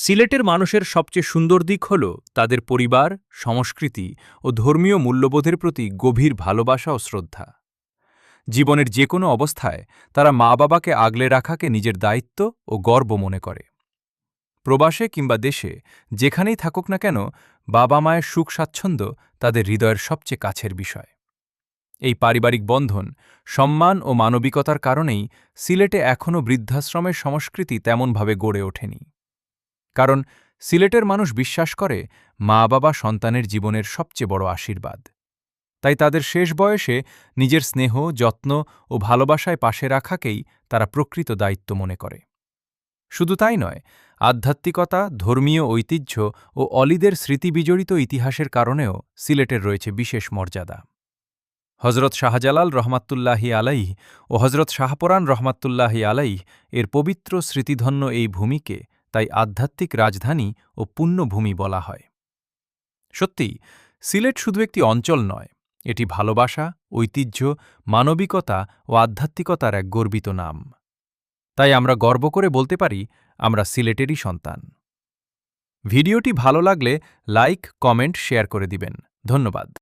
সিলেটের মানুষের সবচেয়ে সুন্দর দিক হল তাদের পরিবার, সংস্কৃতি ও ধর্মীয় মূল্যবোধের প্রতি গভীর ভালোবাসা ও শ্রদ্ধা। জীবনের যে কোনো অবস্থায় তারা মা-বাবাকে আগলে রাখাকে নিজের দায়িত্ব ও গর্ব মনে করে। প্রবাসে কিংবা দেশে যেখানেই থাকুক না কেন, বাবা-মায়ের সুখ-স্বাচ্ছন্দ্য তাদের হৃদয়ের সবচেয়ে কাছের বিষয়। এই পারিবারিক বন্ধন, সম্মান ও মানবিকতার কারণেই সিলেটে এখনও বৃদ্ধাশ্রমের সংস্কৃতি তেমনভাবে গড়ে ওঠেনি। কারণ সিলেটের মানুষ বিশ্বাস করে মা-বাবা সন্তানের জীবনের সবচেয়ে বড় আশীর্বাদ। তাই তাদের শেষ বয়সে নিজের স্নেহ, যত্ন ও ভালোবাসায় পাশে রাখাকেই তারা প্রকৃত দায়িত্ব মনে করে। শুধু তাই নয়, আধ্যাত্মিকতা, ধর্মীয় ঐতিহ্য ও অলিদের স্মৃতিবিজড়িত ইতিহাসের কারণেও সিলেটের রয়েছে বিশেষ মর্যাদা। হজরত শাহজালাল রহমাতুল্লাহি আলাইহ ও হজরত শাহপরান রহমাতুল্লাহি আলাইহ এর পবিত্র স্মৃতিধন্য এই ভূমিকে তাই আধ্যাত্মিক রাজধানী ও পুণ্যভূমি বলা হয়। সত্যি, সিলেট শুধু একটি অঞ্চল নয়, এটি ভালোবাসা, ঐতিহ্য, মানবিকতা ও আধ্যাত্মিকতার এক গর্বিত নাম। তাই আমরা গর্ব করে বলতে পারি, আমরা সিলেটেরই সন্তান। ভিডিওটি ভালো লাগলে লাইক, কমেন্ট, শেয়ার করে দিবেন। ধন্যবাদ।